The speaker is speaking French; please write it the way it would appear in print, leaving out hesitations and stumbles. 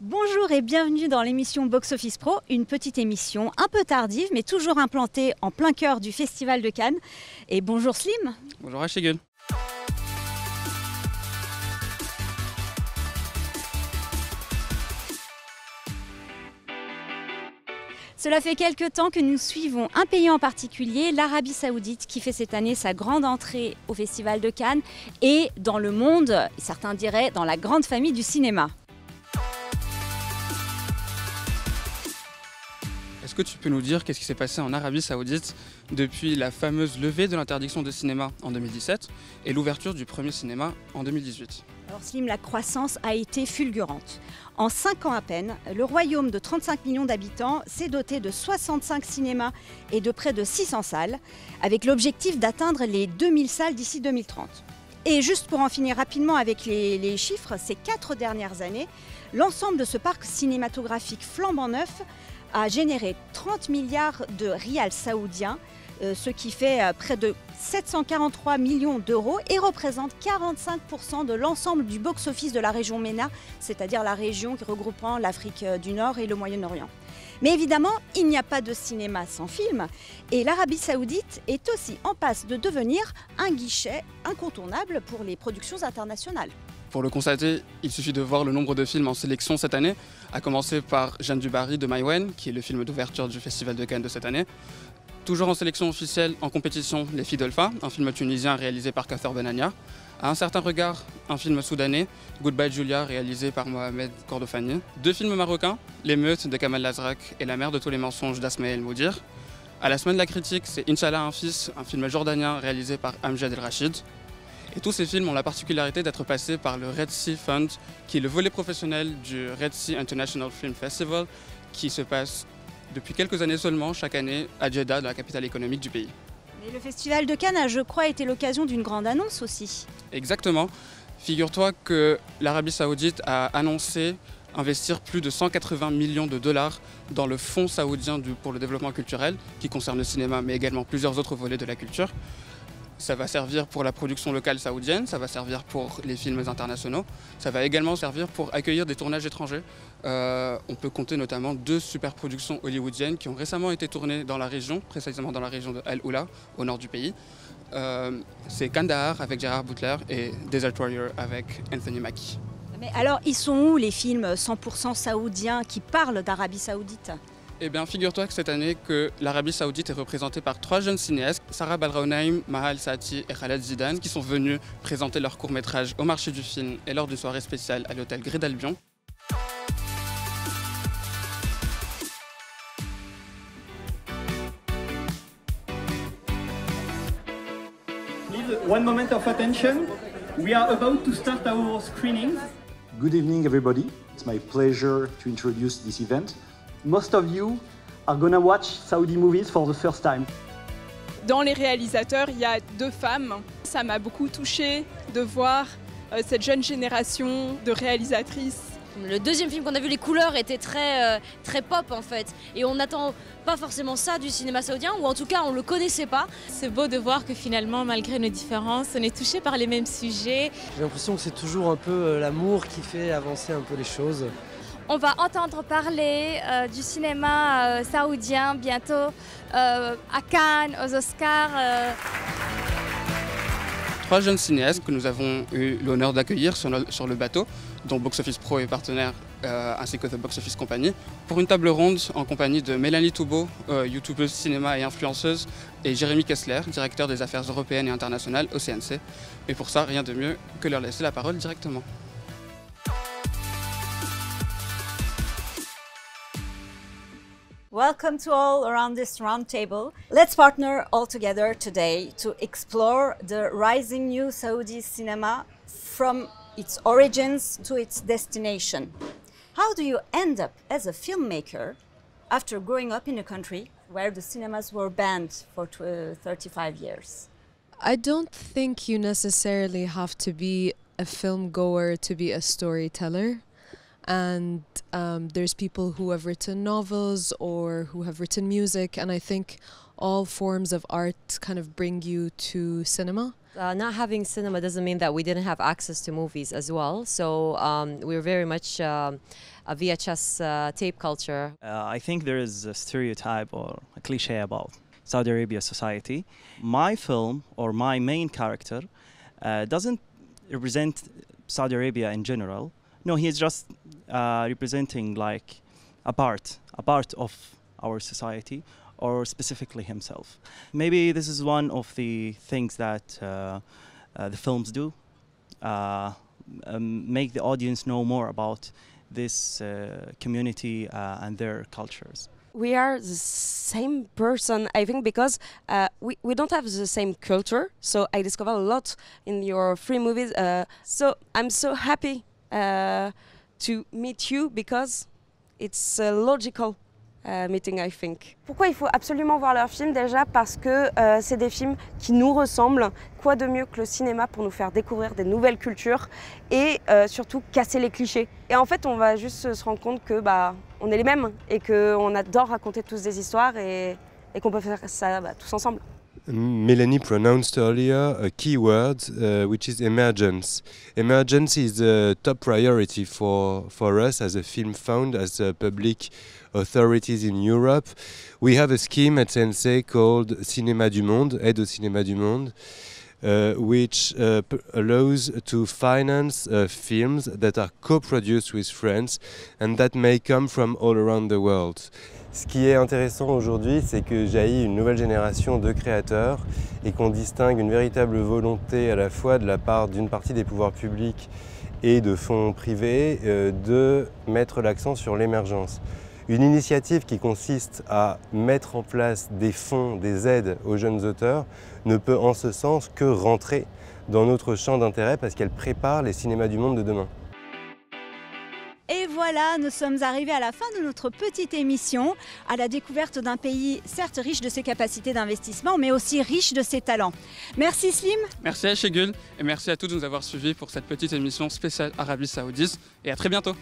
Bonjour et bienvenue dans l'émission Box Office Pro, une petite émission un peu tardive mais toujours implantée en plein cœur du Festival de Cannes. Et bonjour Slim. Bonjour Achigul. Cela fait quelque temps que nous suivons un pays en particulier, l'Arabie Saoudite, qui fait cette année sa grande entrée au Festival de Cannes et dans le monde, certains diraient dans la grande famille du cinéma. Est-ce que tu peux nous dire qu'est-ce qui s'est passé en Arabie Saoudite depuis la fameuse levée de l'interdiction de cinéma en 2017 et l'ouverture du premier cinéma en 2018? Alors Slim, la croissance a été fulgurante. En 5 ans à peine, le royaume de 35 millions d'habitants s'est doté de 65 cinémas et de près de 600 salles, avec l'objectif d'atteindre les 2000 salles d'ici 2030. Et juste pour en finir rapidement avec les chiffres, ces 4 dernières années, l'ensemble de ce parc cinématographique flambant neuf a généré 30 milliards de rials saoudiens, ce qui fait près de 743 millions d'euros et représente 45% de l'ensemble du box-office de la région MENA, c'est-à-dire la région regroupant l'Afrique du Nord et le Moyen-Orient. Mais évidemment, il n'y a pas de cinéma sans film et l'Arabie Saoudite est aussi en passe de devenir un guichet incontournable pour les productions internationales. Pour le constater, il suffit de voir le nombre de films en sélection cette année, à commencer par Jeanne du Barry de Maïwenn, qui est le film d'ouverture du Festival de Cannes de cette année. Toujours en sélection officielle, en compétition, Les Filles d'Olpha, un film tunisien réalisé par Kawthar Benania. À un certain regard, un film soudanais, Goodbye Julia, réalisé par Mohamed Kordofani. 2 films marocains, L'émeute de Kamal Lazrak et La mère de tous les mensonges d'Asmaël Moudir. À la semaine de la critique, c'est Inch'Allah un fils, un film jordanien réalisé par Amjad El Rachid. Et tous ces films ont la particularité d'être passés par le Red Sea Fund, qui est le volet professionnel du Red Sea International Film Festival, qui se passe depuis quelques années seulement, chaque année, à Jeddah, dans la capitale économique du pays. Mais le Festival de Cannes a, je crois, été l'occasion d'une grande annonce aussi. Exactement. Figure-toi que l'Arabie Saoudite a annoncé investir plus de 180 millions de dollars dans le Fonds saoudien pour le développement culturel, qui concerne le cinéma, mais également plusieurs autres volets de la culture. Ça va servir pour la production locale saoudienne, ça va servir pour les films internationaux, ça va également servir pour accueillir des tournages étrangers. On peut compter notamment 2 super productions hollywoodiennes qui ont récemment été tournées dans la région, précisément dans la région de Al Oula, au nord du pays. C'est Kandahar avec Gerard Butler et Desert Warrior avec Anthony Mackie. Mais alors, ils sont où les films 100% saoudiens qui parlent d'Arabie Saoudite ? Eh bien, figure-toi que cette année, que l'Arabie Saoudite est représentée par 3 jeunes cinéastes, Sarah Balraonaim, Mahal Saati et Khaled Zidane, qui sont venus présenter leur court-métrage au marché du film et lors d'une soirée spéciale à l'hôtel Gré d'Albion. One moment of attention. We are about to start our screening. Good evening, everybody. It's my pleasure to introduce this event. Most of you are gonna watch Saudi movies for the first time. Dans les réalisateurs, il y a 2 femmes. Ça m'a beaucoup touchée de voir cette jeune génération de réalisatrices. Le deuxième film qu'on a vu, les couleurs étaient très pop en fait. Et on n'attend pas forcément ça du cinéma saoudien, ou en tout cas on ne le connaissait pas. C'est beau de voir que finalement, malgré nos différences, on est touché par les mêmes sujets. J'ai l'impression que c'est toujours un peu l'amour qui fait avancer un peu les choses. On va entendre parler du cinéma saoudien bientôt à Cannes, aux Oscars. 3 jeunes cinéastes que nous avons eu l'honneur d'accueillir sur le bateau, dont Box Office Pro est partenaire, ainsi que The Box Office Company, pour une table ronde en compagnie de Mélanie Toubeau, youtubeuse cinéma et influenceuse, et Jérémy Kessler, directeur des affaires européennes et internationales au CNC. Et pour ça, rien de mieux que leur laisser la parole directement. Welcome to all around this round table. Let's partner all together today to explore the rising new Saudi cinema from its origins to its destination. How do you end up as a filmmaker after growing up in a country where the cinemas were banned for 35 years? I don't think you necessarily have to be a film goer to be a storyteller. And there's people who have written novels or who have written music, and I think all forms of art kind of bring you to cinema. Not having cinema doesn't mean that we didn't have access to movies as well. So we're very much a VHS tape culture. I think there is a stereotype or a cliche about Saudi Arabia society. My film or my main character doesn't represent Saudi Arabia in general. No, he's just representing like a part of our society, or specifically himself. Maybe this is one of the things that the films do, make the audience know more about this community and their cultures. We are the same person, I think, because we don't have the same culture. So I discovered a lot in your 3 movies. So I'm so happy to meet you because it's a logical meeting, I think. Pourquoi il faut absolument voir leurs films? Déjà parce que c'est des films qui nous ressemblent. Quoi de mieux que le cinéma pour nous faire découvrir des nouvelles cultures et surtout casser les clichés. Et en fait, on va juste se rendre compte que on est les mêmes et qu'on adore raconter tous des histoires et qu'on peut faire ça tous ensemble. Melanie pronounced earlier a key word, which is emergence. Emergence is a top priority for us as a film fund, as public authorities in Europe. We have a scheme at Sensei called Cinéma du Monde, Aide au Cinéma du Monde, which allows to finance films that are co-produced with France and that may come from all around the world. Ce qui est intéressant aujourd'hui, c'est que jaillit une nouvelle génération de créateurs et qu'on distingue une véritable volonté à la fois de la part d'une partie des pouvoirs publics et de fonds privés de mettre l'accent sur l'émergence. Une initiative qui consiste à mettre en place des fonds, des aides aux jeunes auteurs ne peut en ce sens que rentrer dans notre champ d'intérêt parce qu'elle prépare les cinémas du monde de demain. Et voilà, nous sommes arrivés à la fin de notre petite émission, à la découverte d'un pays certes riche de ses capacités d'investissement, mais aussi riche de ses talents. Merci Slim. Merci à Shegul et merci à tous de nous avoir suivis pour cette petite émission spéciale Arabie Saoudite et à très bientôt.